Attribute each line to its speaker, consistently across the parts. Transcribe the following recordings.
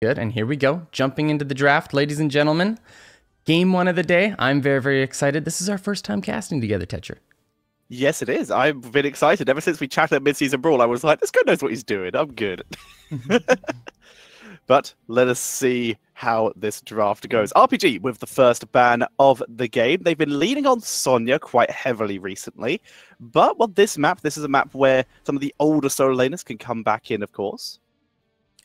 Speaker 1: Good, and here we go. Jumping into the draft, ladies and gentlemen. Game one of the day. I'm very, very excited. This is our first time casting together, Tetcher.
Speaker 2: Yes, it is. I've been excited. Ever since we chatted at Mid-Season Brawl, I was like, this guy knows what he's doing. I'm good. But let us see how this draft goes. RPG with the first ban of the game. They've been leaning on Sonya quite heavily recently. But this is a map where some of the older solo laners can come back in, of course.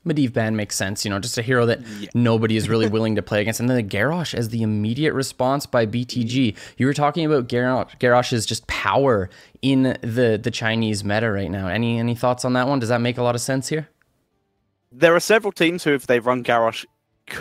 Speaker 1: Medivh ban makes sense, just a hero that nobody is really willing to play against. And then the Garrosh as the immediate response by BTG. You were talking about Garrosh's just power in the Chinese meta right now. Any thoughts on that one? Does that make a lot of sense here?
Speaker 2: There are several teams who, if they run Garrosh,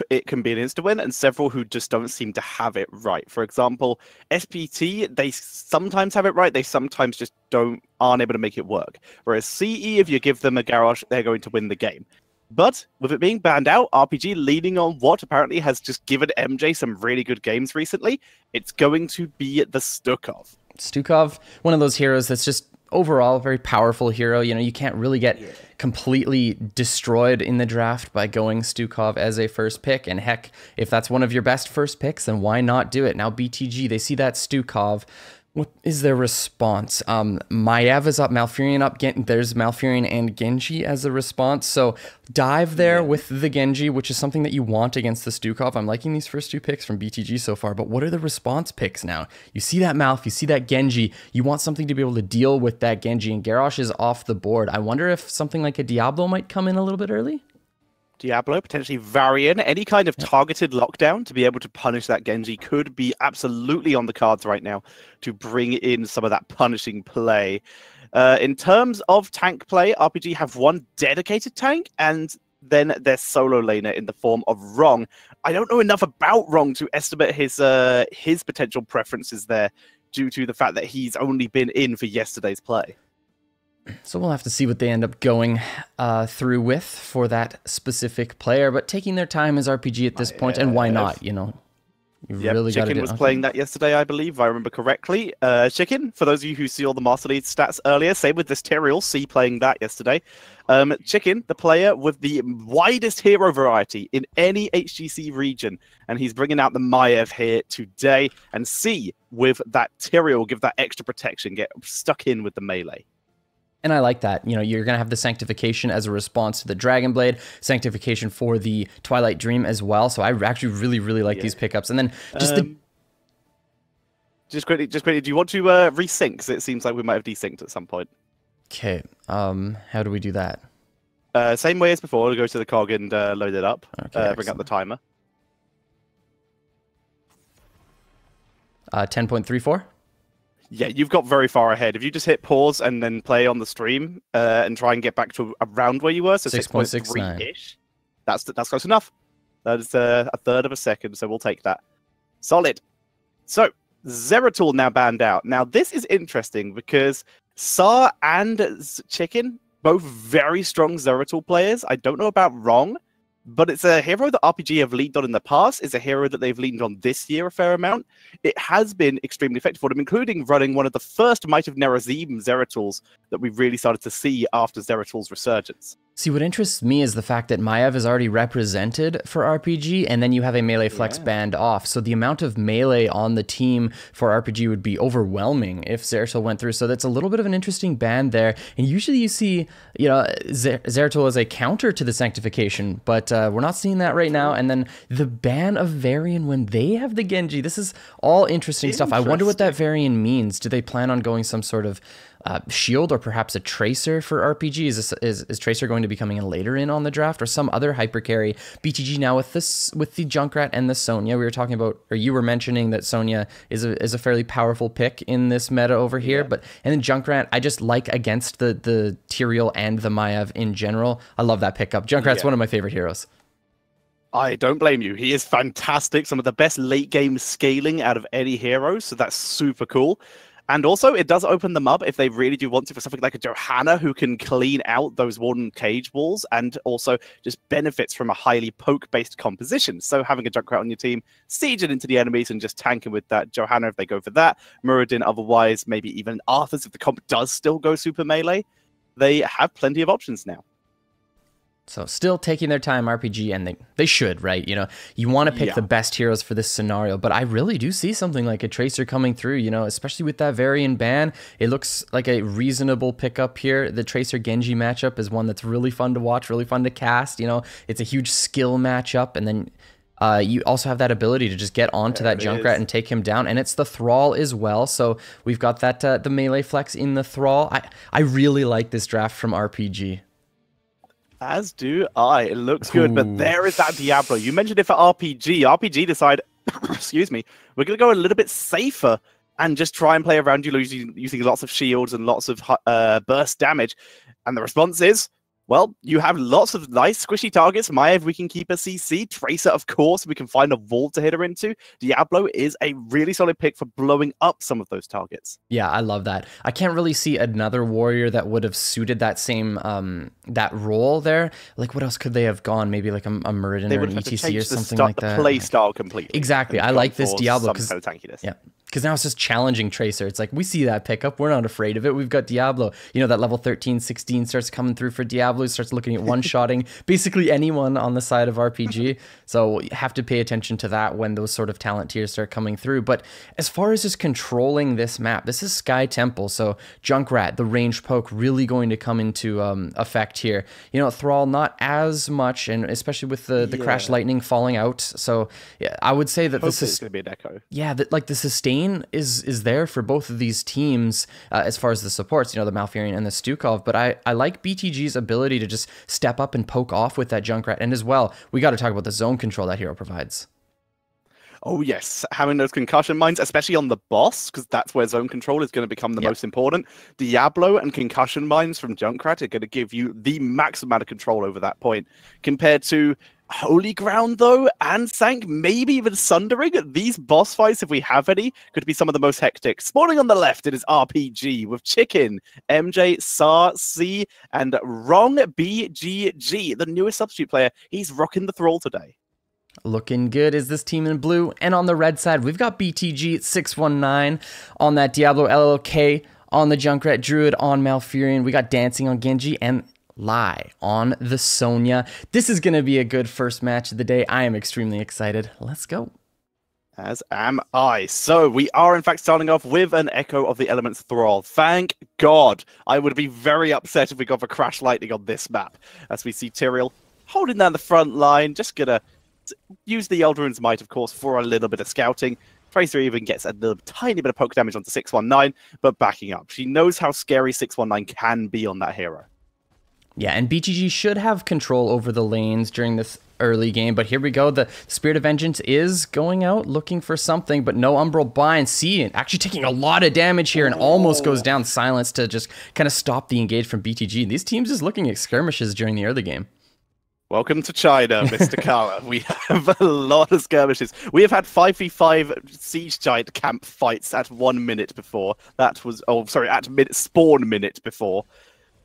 Speaker 2: it can be an insta-win, and several who just don't seem to have it right. For example, SPT, they sometimes have it right, they sometimes just aren't able to make it work. Whereas CE, if you give them a Garrosh, they're going to win the game. But with it being banned out, RPG leaning on what apparently has just given MJ some really good games recently, it's going to be the Stukov.
Speaker 1: Stukov, one of those heroes that's just overall a very powerful hero. You can't really get completely destroyed in the draft by going Stukov as a first pick. And heck, if that's one of your best first picks, then why not do it? Now BTG, they see that Stukov. What is their response? Maiev is up, Malfurion up. There's Malfurion and Genji as a response. So dive there with the Genji, which is something that you want against the Stukov. I'm liking these first two picks from BTG so far, but what are the response picks now? You see that Malf, you see that Genji. You want something to be able to deal with that Genji, and Garrosh is off the board. I wonder if something like a Diablo might come in a little bit early?
Speaker 2: Diablo, potentially Varian, any kind of targeted lockdown to be able to punish that Genji could be absolutely on the cards right now to bring in some of that punishing play. In terms of tank play, RPG have one dedicated tank and then their solo laner in the form of Wrong. I don't know enough about Wrong to estimate his potential preferences there due to the fact that he's only been in for yesterday's play.
Speaker 1: So we'll have to see what they end up going through with for that specific player. But taking their time as RPG at this point, and why not? You've really got to
Speaker 2: Chicken was playing that yesterday, I believe, if I remember correctly. Chicken, for those of you who see all the Master Lead stats earlier, same with this Tyrael, see playing that yesterday. Chicken, the player with the widest hero variety in any HGC region, and he's bringing out the Maiev here today. And C, with that Tyrael, give that extra protection, get stuck in with the melee.
Speaker 1: And I like that. You're going to have the Sanctification as a response to the Dragon Blade, Sanctification for the Twilight Dream as well. So I actually really, really like these pickups. And then
Speaker 2: just quickly, do you want to resync? Because it seems like we might have desynced at some point.
Speaker 1: Okay. How do we do that?
Speaker 2: Same way as before. Go to the cog and load it up. Okay, bring up the timer.
Speaker 1: 10.34?
Speaker 2: Yeah, you've got very far ahead. If you just hit pause and then play on the stream and try and get back to around where you were, so 6.3-ish, that's close enough. That is a third of a second, so we'll take that. Solid. So, Zeratul now banned out. Now, this is interesting because Sa and Chicken, both very strong Zeratul players. I don't know about Wrong, but it's a hero that RPG have leaned on in the past. It's a hero that they've leaned on this year a fair amount. It has been extremely effective for them, including running one of the first Might of Nerazim Zeratuls that we really started to see after Zeratul's resurgence.
Speaker 1: See, what interests me is the fact that Maiev is already represented for RPG, and then you have a melee flex banned off. So the amount of melee on the team for RPG would be overwhelming if Zeratul went through. So that's a little bit of an interesting ban there. And usually you see, Zeratul as a counter to the Sanctification, but we're not seeing that right now. And then the ban of Varian when they have the Genji. This is all interesting stuff. I wonder what that Varian means. Do they plan on going some sort of shield or perhaps a Tracer for RPG? Is Tracer going to be coming in later in on the draft, or some other hyper carry? BTG now with the Junkrat and the Sonya. We were talking about, or you were mentioning that Sonya is a fairly powerful pick in this meta over here. And then Junkrat, I just like against the Tyrael and the Maiev in general. I love that pickup. Junkrat's one of my favorite heroes.
Speaker 2: I don't blame you. He is fantastic. Some of the best late game scaling out of any hero, so that's super cool. And also, it does open them up if they really do want to for something like a Johanna who can clean out those Warden cage walls and also just benefits from a highly poke-based composition. So having a Junkrat on your team, sieging into the enemies and just tanking with that Johanna if they go for that. Muradin otherwise, maybe even Arthur's if the comp does still go super melee. They have plenty of options now.
Speaker 1: So still taking their time, RPG, and they should, right? You know, you want to pick the best heroes for this scenario, but I really do see something like a Tracer coming through, you know, especially with that Varian ban. It looks like a reasonable pickup here. The Tracer-Genji matchup is one that's really fun to watch, really fun to cast, you know. It's a huge skill matchup, and then you also have that ability to just get onto that Junkrat and take him down, and it's the Thrall as well. So we've got that the melee flex in the Thrall. I really like this draft from RPG.
Speaker 2: As do I. It looks good, but there is that Diablo. You mentioned it for RPG. RPG decided, excuse me, we're going to go a little bit safer and just try and play around you using lots of shields and lots of burst damage. And the response is, well, you have lots of nice squishy targets. Maiev, we can keep a CC. Tracer, of course, we can find a vault to hit her into. Diablo is a really solid pick for blowing up some of those targets.
Speaker 1: Yeah, I love that. I can't really see another warrior that would have suited that same that role there. Like, what else could they have gone? Maybe like a Muradin or an ETC or something like that.
Speaker 2: The play style completely.
Speaker 1: Exactly. I like this Diablo because
Speaker 2: tankiness.
Speaker 1: Yeah. Because now it's just challenging Tracer. It's like, we see that pickup. We're not afraid of it. We've got Diablo. You know, that level 13, 16 starts coming through for Diablo. He starts looking at one-shotting basically anyone on the side of RPG. So you have to pay attention to that when those sort of talent tiers start coming through. But as far as just controlling this map, this is Sky Temple. So Junkrat, the range poke, really going to come into effect here. You know, Thrall, not as much, and especially with the Crash Lightning falling out. So yeah, I would say that this is
Speaker 2: going to be an echo.
Speaker 1: Yeah, like the sustain is there for both of these teams as far as the supports, you know, the Malfurion and the Stukov, but I like BTG's ability to just step up and poke off with that Junkrat, and as well, we got to talk about the zone control that hero provides.
Speaker 2: Oh yes, having those concussion mines, especially on the boss, because that's where zone control is going to become the most important. Diablo and concussion mines from Junkrat are going to give you the max amount of control over that point, compared to Holy Ground, though, and Sank, maybe even Sundering. These boss fights, if we have any, could be some of the most hectic. Spawning on the left, it is RPG with Chicken, MJ, Sar, C, and Wrong BGG, the newest substitute player. He's rocking the Thrall today.
Speaker 1: Looking good is this team in blue. And on the red side, we've got BTG 619 on that Diablo LLK, on the Junkrat Druid, on Malfurion. We got Dancing on Genji, and Lie on the Sonya. This is going to be a good first match of the day. I am extremely excited. Let's go.
Speaker 2: As am I. So we are in fact starting off with an Echo of the Elements Thrall. Thank God. I would be very upset if we got for Crash Lightning on this map. As we see Tyrael holding down the front line, just going to use the Eldarin's Might, of course, for a little bit of scouting. Tracer even gets a little tiny bit of poke damage onto 619, but backing up. She knows how scary 619 can be on that hero.
Speaker 1: Yeah, and BTG should have control over the lanes during this early game, but here we go. The Spirit of Vengeance is going out looking for something, but no Umbral Bind. See, actually taking a lot of damage here and almost goes down Silence to just kind of stop the engage from BTG. These teams is looking at skirmishes during the early game.
Speaker 2: Welcome to China, Mr. Kala. We have a lot of skirmishes. We have had 5v5 Siege Giant camp fights at 1 minute before. That was, oh, sorry, at spawn minute before.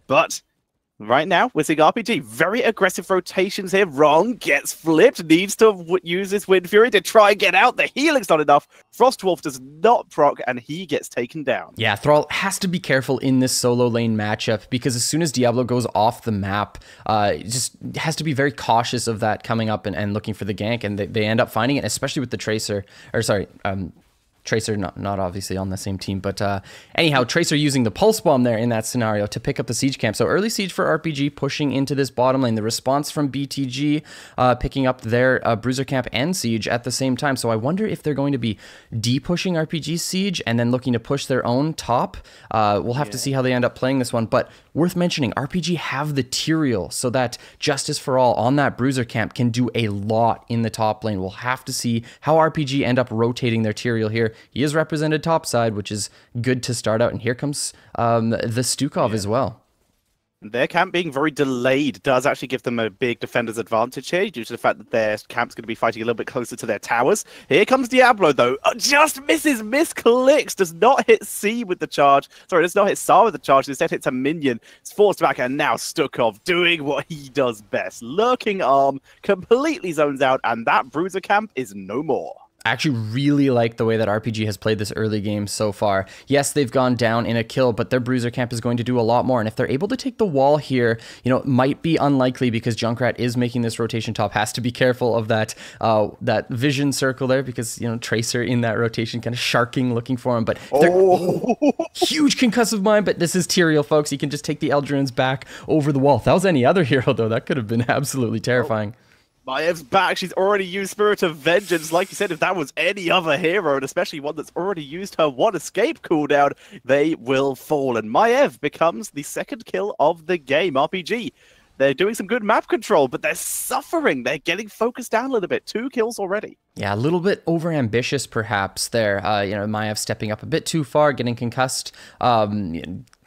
Speaker 2: But right now, we're seeing RPG. Very aggressive rotations here. Wrong gets flipped. Needs to use this Wind Fury to try and get out. The healing's not enough. Frostwolf does not proc, and he gets taken down.
Speaker 1: Yeah, Thrall has to be careful in this solo lane matchup, because as soon as Diablo goes off the map, just has to be very cautious of that coming up and looking for the gank, and they end up finding it, especially with the Tracer. Or sorry, Tracer, not obviously on the same team, but anyhow, Tracer using the Pulse Bomb there in that scenario to pick up the Siege Camp. So early Siege for RPG pushing into this bottom lane. The response from BTG picking up their Bruiser Camp and Siege at the same time. So I wonder if they're going to be de-pushing RPG Siege and then looking to push their own top. We'll have to see how they end up playing this one, but worth mentioning, RPG have the Tyrael, so that Justice for All on that Bruiser Camp can do a lot in the top lane. We'll have to see how RPG end up rotating their Tyrael here. He is represented topside, which is good to start out. And here comes the Stukov as well.
Speaker 2: Their camp being very delayed does actually give them a big defender's advantage here, due to the fact that their camp's going to be fighting a little bit closer to their towers. Here comes Diablo, though. Just misses, misclicks, does not hit C with the charge. Sorry, does not hit Sar with the charge. Instead hits a minion. It's forced back, and now Stukov doing what he does best. Lurking Arm completely zones out, and that Bruiser camp is no more.
Speaker 1: I actually really like the way that RPG has played this early game so far. Yes, they've gone down in a kill, but their Bruiser camp is going to do a lot more. And if they're able to take the wall here, you know, it might be unlikely because Junkrat is making this rotation top. Has to be careful of that that vision circle there because, you know, Tracer in that rotation kind of sharking looking for him. But huge concussive mine, but this is Tyrael, folks. He can just take the Eldruins back over the wall. If that was any other hero, though, that could have been absolutely terrifying.
Speaker 2: Mayev's back. She's already used Spirit of Vengeance. Like you said, if that was any other hero, and especially one that's already used her one escape cooldown, they will fall. And Maiev becomes the second kill of the game. RPG, they're doing some good map control, but they're suffering. They're getting focused down a little bit. 2 kills already.
Speaker 1: Yeah, a little bit overambitious perhaps there. You know, Maiev stepping up a bit too far, getting concussed.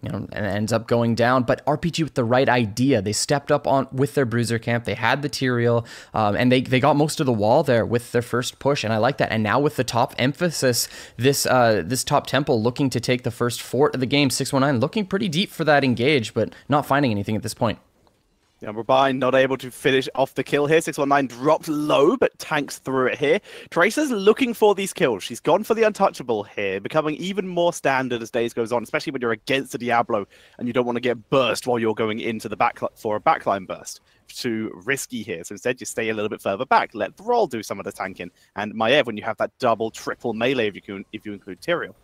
Speaker 1: You know, and ends up going down. But RPG with the right idea. They stepped up on with their Bruiser camp. They had the Tyrael, and they got most of the wall there with their first push, and I like that. And now with the top emphasis, this top temple looking to take the first fort of the game, 619, looking pretty deep for that engage, but not finding anything at this point.
Speaker 2: Yeah, Rabine not able to finish off the kill here. 619 dropped low, but tanks through it here. Tracer's looking for these kills. She's gone for the untouchable here, becoming even more standard as days goes on, especially when you're against a Diablo and you don't want to get burst while you're going into the back for a backline burst. Too risky here. So instead, you stay a little bit further back. Let Thrall do some of the tanking. And Maiev, when you have that double, triple melee, if you include Tyrael.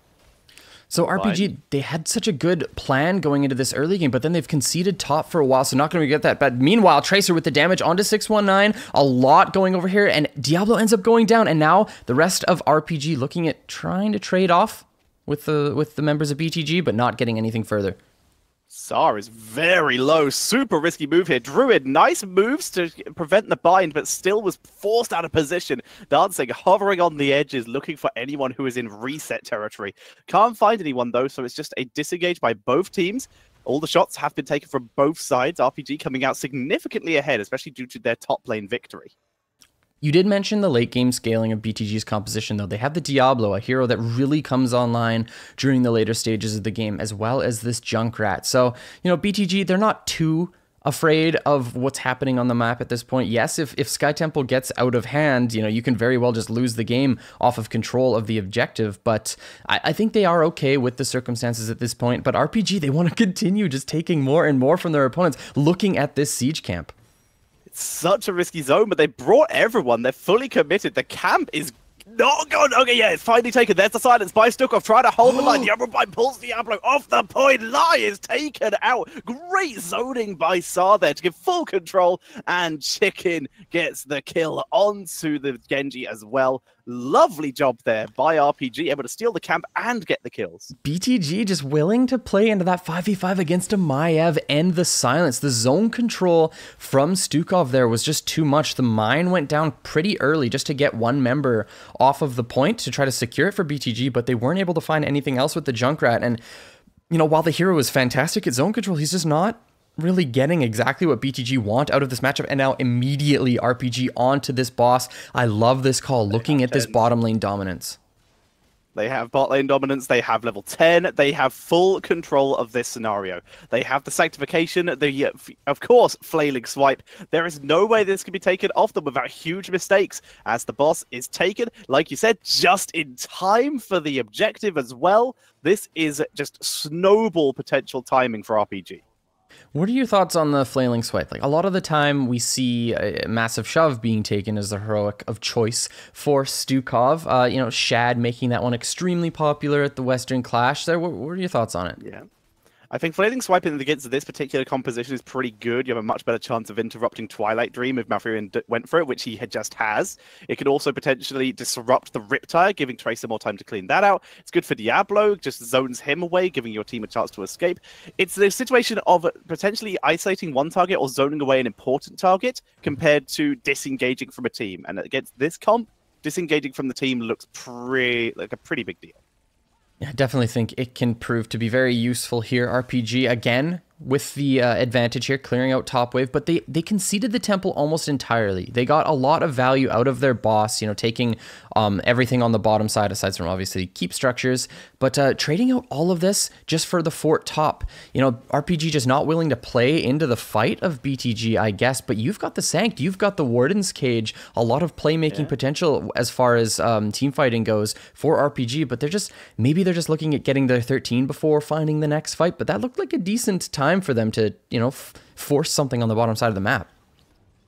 Speaker 1: So RPG, they had such a good plan going into this early game, but then they've conceded top for a while, so not going to get that. But meanwhile, Tracer with the damage onto 619, a lot going over here, and Diablo ends up going down. And now the rest of RPG looking at trying to trade off with the members of BTG, but not getting anything further.
Speaker 2: Sar is very low. Super risky move here. Druid, nice moves to prevent the bind, but still was forced out of position. Dancing, hovering on the edges, looking for anyone who is in reset territory. Can't find anyone, though, so it's just a disengage by both teams. All the shots have been taken from both sides. RPG coming out significantly ahead, especially due to their top lane victory.
Speaker 1: You did mention the late game scaling of BTG's composition, though. They have the Diablo, a hero that really comes online during the later stages of the game, as well as this Junkrat. So, you know, BTG, they're not too afraid of what's happening on the map at this point. Yes, if Sky Temple gets out of hand, you know, you can very well just lose the game off of control of the objective, but I think they are okay with the circumstances at this point. But RPG, they want to continue just taking more and more from their opponents, looking at this siege camp.
Speaker 2: Such a risky zone, but they brought everyone. They're fully committed. The camp is not gone. Okay, yeah, it's finally taken. There's the silence by Stukov trying to hold the line. Diablo pulls Diablo off the point. Lai is taken out. Great zoning by Sar there to give full control, and Chicken gets the kill onto the Genji as well. Lovely job there by RPG, able to steal the camp and get the kills.
Speaker 1: BTG just willing to play into that 5v5 against a Maiev and the silence. The zone control from Stukov there was just too much. The mine went down pretty early just to get one member off of the point to try to secure it for BTG, but they weren't able to find anything else with the Junkrat. And, you know, while the hero is fantastic at zone control, he's just not really getting exactly what BTG want out of this matchup. And now immediately RPG onto this boss. I love this call, looking at this bottom lane dominance.
Speaker 2: They have bot lane dominance, they have level 10, they have full control of this scenario. They have the sanctification, the, of course, flailing swipe. There is no way this can be taken off them without huge mistakes, as the boss is taken, like you said, just in time for the objective as well. This is just snowball potential timing for RPG.
Speaker 1: What are your thoughts on the flailing swipe? Like, a lot of the time we see a massive shove being taken as the heroic of choice for Stukov. You know, Shad making that one extremely popular at the Western Clash there. What are your thoughts on it?
Speaker 2: Yeah. I think flailing swiping against this particular composition is pretty good. You have a much better chance of interrupting Twilight Dream if Malfurion went for it, which he just has. It could also potentially disrupt the Riptire, giving Tracer more time to clean that out. It's good for Diablo, just zones him away, giving your team a chance to escape. It's the situation of potentially isolating one target or zoning away an important target compared to disengaging from a team. And against this comp, disengaging from the team looks like a pretty big deal.
Speaker 1: I definitely think it can prove to be very useful here. RPG, again, with the advantage here, clearing out top wave, but they conceded the temple almost entirely. They got a lot of value out of their boss, you know, taking everything on the bottom side, aside from obviously keep structures, but trading out all of this just for the fort top. You know, RPG just not willing to play into the fight of BTG, I guess, but you've got the Sanct, you've got the Warden's Cage, a lot of playmaking potential as far as team fighting goes for RPG, but maybe they're just looking at getting their 13 before finding the next fight, but that looked like a decent time for them to, you know, force something on the bottom side of the map.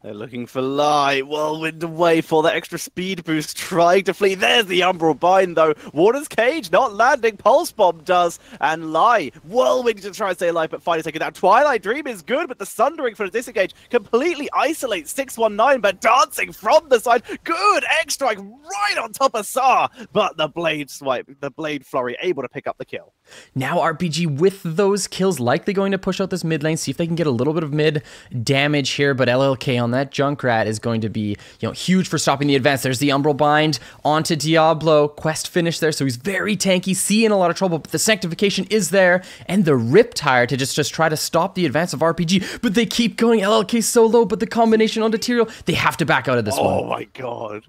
Speaker 2: They're looking for Lai. Whirlwind away for that extra speed boost, trying to flee. There's the Umbral Bind, though. Warden's Cage not landing. Pulse Bomb does. And Lai, Whirlwind to try and stay alive, but finally taken down. Twilight Dream is good, but the Sundering for the disengage completely isolates 619, but dancing from the side. Good X-Strike right on top of Saar. But the Blade Swipe, the Blade Flurry, able to pick up the kill.
Speaker 1: Now RPG with those kills likely going to push out this mid lane, see if they can get a little bit of mid damage here, but LLK on that Junkrat is going to be, you know, huge for stopping the advance. There's the Umbral Bind onto Diablo. Quest finish there, so he's very tanky, in a lot of trouble, but the Sanctification is there, and the Riptire to just try to stop the advance of RPG, but they keep going. LLK so low, but the combination onto Tyrael, they have to back out of this one.
Speaker 2: Oh my god.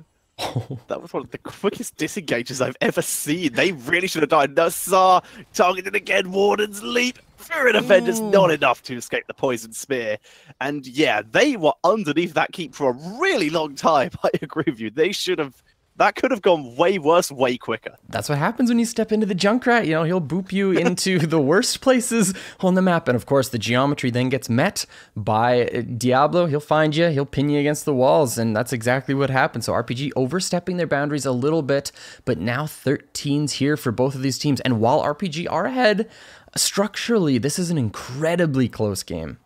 Speaker 2: That was one of the quickest disengages I've ever seen. They really should have died. Nassar targeted again. Warden's Leap. Spirit Defender's not enough to escape the Poison Spear. And yeah, they were underneath that keep for a really long time. I agree with you. They should have... That could have gone way worse, way quicker.
Speaker 1: That's what happens when you step into the Junkrat. You know, he'll boop you into the worst places on the map. And of course, the geometry then gets met by Diablo. He'll find you, he'll pin you against the walls, and that's exactly what happened. So RPG overstepping their boundaries a little bit, but now 13's here for both of these teams. And while RPG are ahead, structurally, this is an incredibly close game.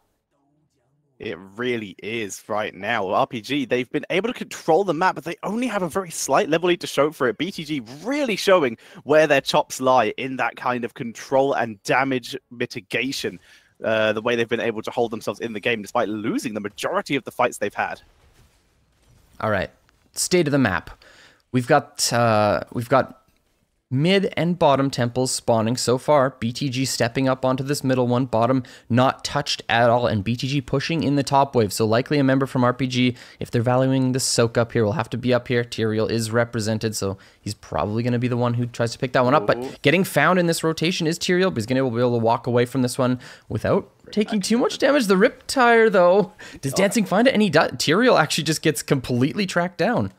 Speaker 2: It really is right now. RPG, they've been able to control the map, but they only have a very slight level lead to show for it. BTG really showing where their chops lie in that kind of control and damage mitigation. The way they've been able to hold themselves in the game despite losing the majority of the fights they've had.
Speaker 1: All right, state of the map. We've got mid and bottom temples spawning so far. BTG stepping up onto this middle one. Bottom not touched at all. And BTG pushing in the top wave. So likely a member from RPG. If they're valuing the soak up here, will have to be up here. Tyrael is represented, so he's probably going to be the one who tries to pick that one up. But getting found in this rotation is Tyrael, but he's going to be able to walk away from this one without taking too much damage. The Riptire, though, does Dancing find it? And he does. Tyrael actually just gets completely tracked down.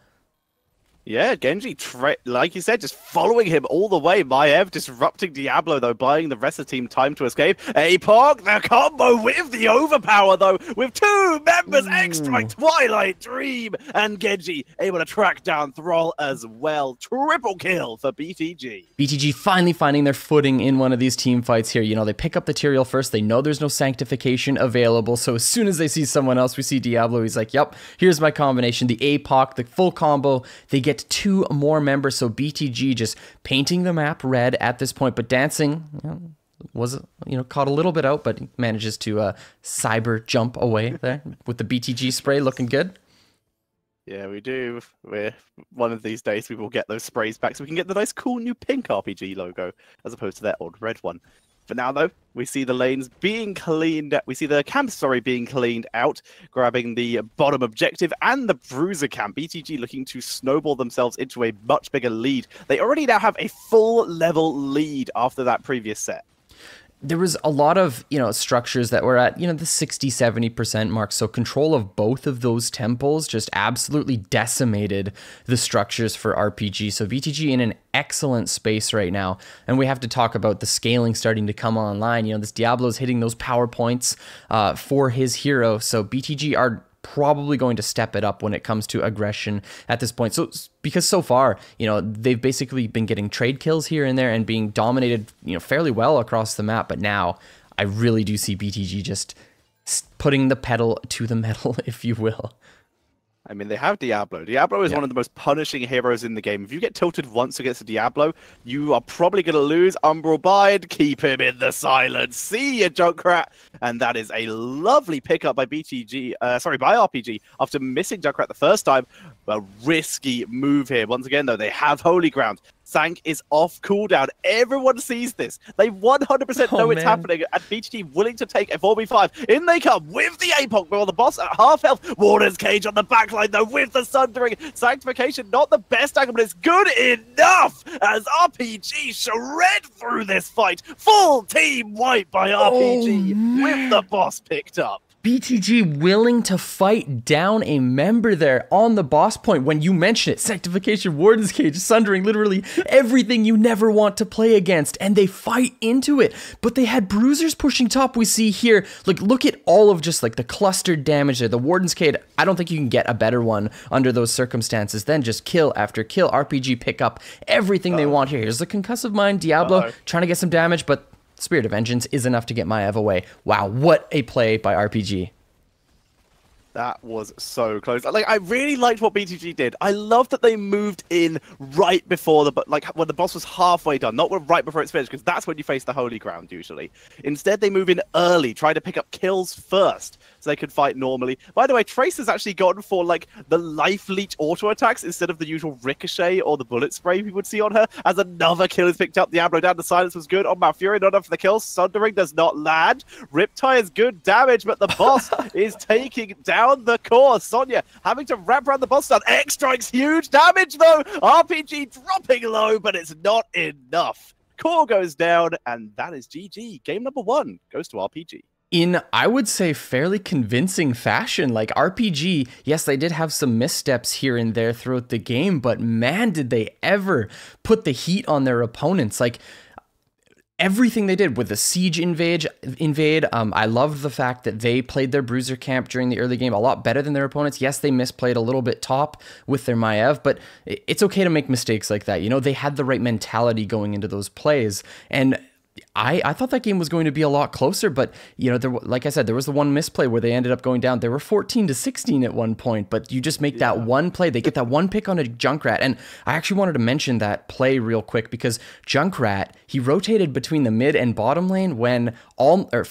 Speaker 2: Yeah, Genji, like you said, just following him all the way. Maev disrupting Diablo, though, buying the rest of the team time to escape. Apoc, the combo with the overpower, though, with two members, X-Strike, Twilight Dream, and Genji able to track down Thrall as well. Triple kill for BTG.
Speaker 1: BTG finally finding their footing in one of these team fights here. You know, they pick up the Tyrael first. They know there's no Sanctification available, so as soon as they see someone else, we see Diablo. He's like, yep, here's my combination. The Apoc, the full combo. They get two more members, so BTG just painting the map red at this point, but Dancing was, you know, caught a little bit out, but manages to cyber jump away there with the BTG spray looking good.
Speaker 2: Yeah, we do. One of these days we will get those sprays back so we can get the nice cool new pink RPG logo as opposed to that old red one. For now, though, we see the lanes being cleaned. We see the camps, being cleaned out, grabbing the bottom objective and the bruiser camp. BTG looking to snowball themselves into a much bigger lead. They already now have a full level lead after that previous set.
Speaker 1: There was a lot of, you know, structures that were at, you know, the 60-70% mark. So control of both of those temples just absolutely decimated the structures for RPG. So BTG in an excellent space right now. And we have to talk about the scaling starting to come online. You know, this Diablo's hitting those power points for his hero. So BTG are probably going to step it up when it comes to aggression at this point. So because so far, you know, they've basically been getting trade kills here and there and being dominated, you know, fairly well across the map. But now I really do see BTG just putting the pedal to the metal, if you will.
Speaker 2: I mean, they have Diablo. Diablo is one of the most punishing heroes in the game. If you get tilted once against a Diablo, you are probably going to lose. Umbral Bind, keep him in the silence. See ya, Junkrat. And that is a lovely pickup by by RPG after missing Junkrat the first time. A risky move here. Once again, though, they have Holy Ground. Sank is off cooldown. Everyone sees this. They 100% know it's happening, and BTG willing to take a 4v5. In they come with the APOC, while the boss at half health. Warden's Cage on the backline, though, with the Sundering. Sanctification, not the best angle, but it's good enough as RPG shred through this fight. Full team wipe by RPG with the boss picked up.
Speaker 1: BTG willing to fight down a member there on the boss point. When you mention it, Sanctification, Warden's Cage, Sundering, literally everything you never want to play against, and they fight into it. But they had bruisers pushing top. We see here, like, look at all of just like the clustered damage there. The Warden's Cage, I don't think you can get a better one under those circumstances than just kill after kill. RPG pick up everything they want here. Here's the Concussive Mind, Diablo trying to get some damage, but Spirit of Vengeance is enough to get Maiev away. Wow, what a play by RPG.
Speaker 2: That was so close. Like, I really liked what BTG did. I love that they moved in right before when the boss was halfway done, not right before it's finished, because that's when you face the holy ground usually. Instead, they move in early, try to pick up kills first, so they could fight normally. By the way, Trace has actually gone for like the life leech auto attacks instead of the usual ricochet or the bullet spray we would see on her. As another kill is picked up, Diablo down. The silence was good on Malfurion, not enough for the kill. Sundering does not land. Riptide is good damage, but the boss is taking down the core. Sonya having to wrap around the boss stun. X strikes huge damage though. RPG dropping low, but it's not enough. Core goes down, and that is GG. Game number 1 goes to RPG.
Speaker 1: In, I would say, fairly convincing fashion. Like, RPG, yes, they did have some missteps here and there throughout the game, but man, did they ever put the heat on their opponents. Like, everything they did with the siege invade, I loved the fact that they played their bruiser camp during the early game a lot better than their opponents. Yes, they misplayed a little bit top with their Maiev, but it's okay to make mistakes like that. You know, they had the right mentality going into those plays, and I thought that game was going to be a lot closer, but, you know, like I said, there was the one misplay where they ended up going down. They were 14-16 at one point, but you just make that one play. They get that one pick on a Junkrat, and I actually wanted to mention that play real quick because Junkrat, he rotated between the mid and bottom lane when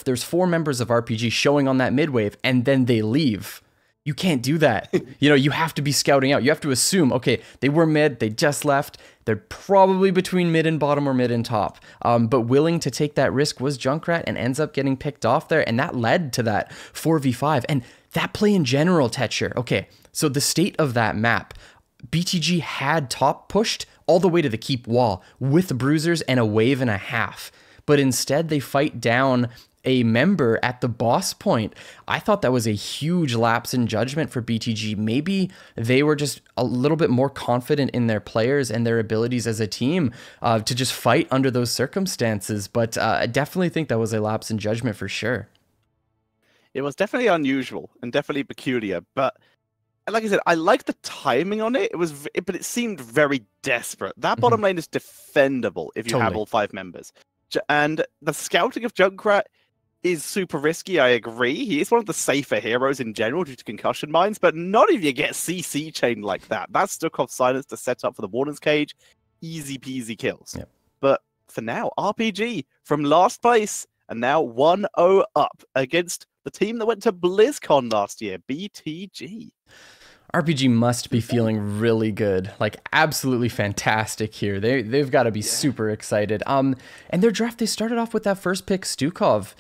Speaker 1: there's 4 members of RPG showing on that mid wave, and then they leave. You can't do that. You know, you have to be scouting out. You have to assume, okay, they were mid, they just left. They're probably between mid and bottom or mid and top. But willing to take that risk was Junkrat and ends up getting picked off there. And that led to that 4v5. And that play in general, Tetcher. Okay, so the state of that map, BTG had top pushed all the way to the keep wall with bruisers and a wave and a half. But instead, they fight down a member at the boss point. I thought that was a huge lapse in judgment for BTG. Maybe they were just a little bit more confident in their players and their abilities as a team to just fight under those circumstances. But I definitely think that was a lapse in judgment for sure.
Speaker 2: It was definitely unusual and definitely peculiar, but like I said, I like the timing on it. But it seemed very desperate. That bottom lane is defendable if you have all 5 members. And the scouting of Junkrat is super risky, I agree. He is one of the safer heroes in general due to concussion mines, but not if you get CC chain like that. That's Stukov silence to set up for the Warden's Cage. Easy peasy kills. Yep. But for now, RPG from last place and now 1-0 up against the team that went to BlizzCon last year, BTG.
Speaker 1: RPG must be feeling really good, like absolutely fantastic here. They've got to be super excited. And their draft, they started off with that first pick, Stukov.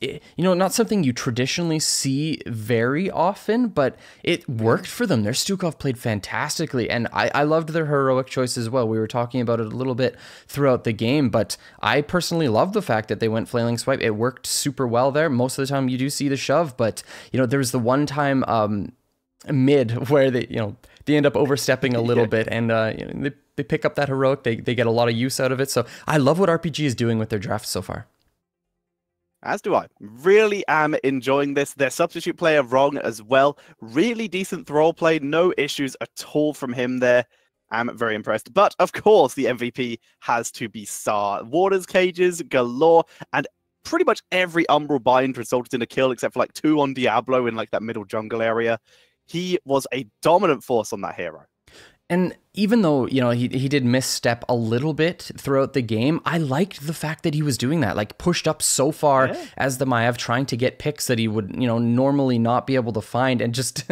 Speaker 1: You know, not something you traditionally see very often, but it worked for them. Their Stukov played fantastically, and I loved their heroic choice as well. We were talking about it a little bit throughout the game, but I personally love the fact that they went Flailing Swipe. It worked super well there. Most of the time you do see the shove, but, you know, there was the one time mid where they end up overstepping a little bit, and they pick up that heroic. They get a lot of use out of it. So I love what RPG is doing with their draft so far.
Speaker 2: As do I. Really am enjoying this. Their substitute player wrong as well. Really decent thrall play. No issues at all from him there. I'm very impressed. But of course, the MVP has to be Sar. Warden's Cages galore, and pretty much every Umbral bind resulted in a kill except for like 2 on Diablo in like that middle jungle area. He was a dominant force on that hero.
Speaker 1: And even though, you know, he did misstep a little bit throughout the game, I liked the fact that he was doing that, like pushed up so far as the Maiev, trying to get picks that he would, you know, normally not be able to find. And just,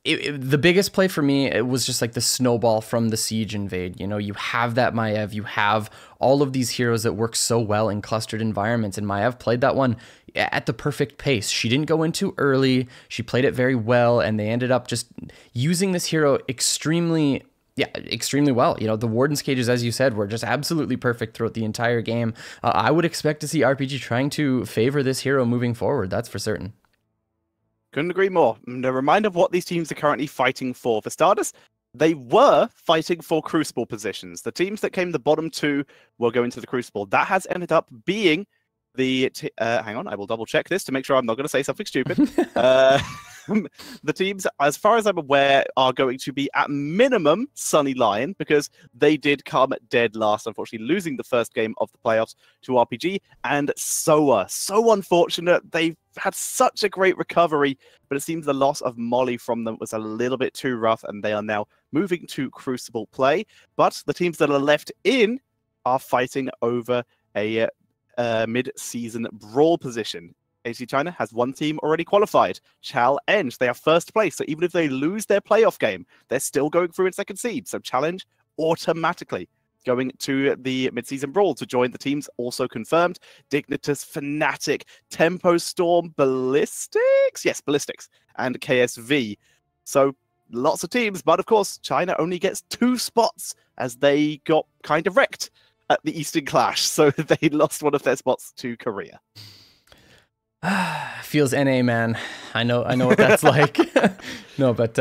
Speaker 1: the biggest play for me, it was just like the snowball from the Siege invade. You know, you have that Maiev, you have all of these heroes that work so well in clustered environments, and Maiev played that one at the perfect pace. She didn't go in too early, she played it very well, and they ended up just using this hero extremely well. You know, the Warden's Cages, as you said, were just absolutely perfect throughout the entire game. I would expect to see RPG trying to favor this hero moving forward, that's for certain.
Speaker 2: Couldn't agree more. And a reminder of what these teams are currently fighting for. For starters, they were fighting for Crucible positions. The teams that came the bottom two were going to the Crucible. That has ended up being the... hang on, I will double check this to make sure I'm not going to say something stupid. The teams, as far as I'm aware, are going to be at minimum Sunny Lion, because they did come dead last, unfortunately losing the first game of the playoffs to RPG, and Soa. So unfortunate. They've had such a great recovery, but it seems the loss of Molly from them was a little bit too rough, and they are now moving to Crucible play. But the teams that are left in are fighting over a mid-season brawl position. HGC China has one team already qualified, Challenge. They are first place, so even if they lose their playoff game, they're still going through in second seed. So Challenge automatically going to the mid-season brawl to join the teams also confirmed. Dignitas, Fnatic, Tempo Storm, Ballistics? Yes, Ballistics, and KSV. So lots of teams, but of course, China only gets 2 spots as they got kind of wrecked at the Eastern Clash, so they lost one of their spots to Korea.
Speaker 1: Feels NA, man. I know what that's like. No, but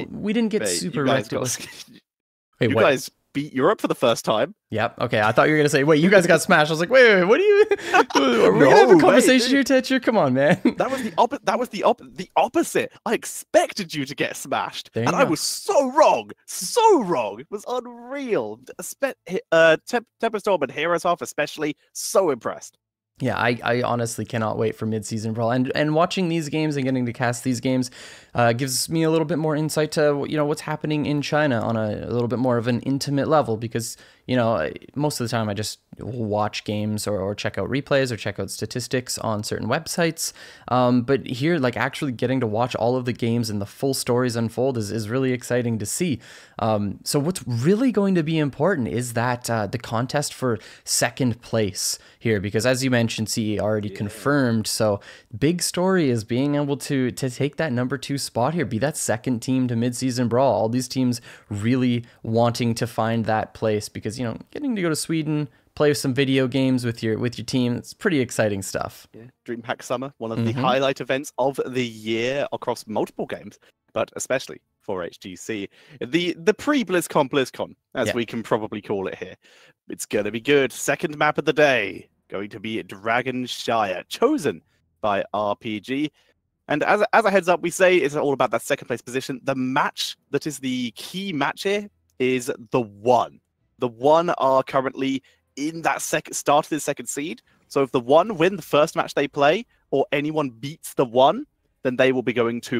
Speaker 1: we didn't get super wrecked.
Speaker 2: Wait, you guys beat Europe for the first time.
Speaker 1: Yep. Okay, I thought you were gonna say, wait, you guys got smashed. I was like, wait, what are you? Are we gonna have a conversation here, Tetcher? Come on, man.
Speaker 2: That was the opposite. I expected you to get smashed, and I was so wrong. So wrong. It was unreal. Tempo Storm and Heroes Half especially, so impressed.
Speaker 1: Yeah, I honestly cannot wait for mid-season brawl, and watching these games and getting to cast these games gives me a little bit more insight to what's happening in China on a little bit more of an intimate level, because most of the time I just watch games or check out replays or check out statistics on certain websites, but here, like, actually getting to watch all of the games and the full stories unfold is really exciting to see. So what's really going to be important is that the contest for second place here, because as you mentioned, CE already confirmed, so big story is being able to take that number 2 spot here, be that second team to mid-season brawl. All these teams really wanting to find that place, because getting to go to Sweden, play some video games with your team, it's pretty exciting stuff.
Speaker 2: Yeah, DreamHack Summer, one of the highlight events of the year across multiple games, but especially for HGC. The pre-BlizzCon, as we can probably call it here. It's going to be good. Second map of the day, going to be Dragonshire, chosen by RPG. And as a heads up, we say it's all about that second place position. The match that is the key match here is the one. The one are currently in that start of the second seed. So if the one win the first match they play, or anyone beats the one, then they will be going to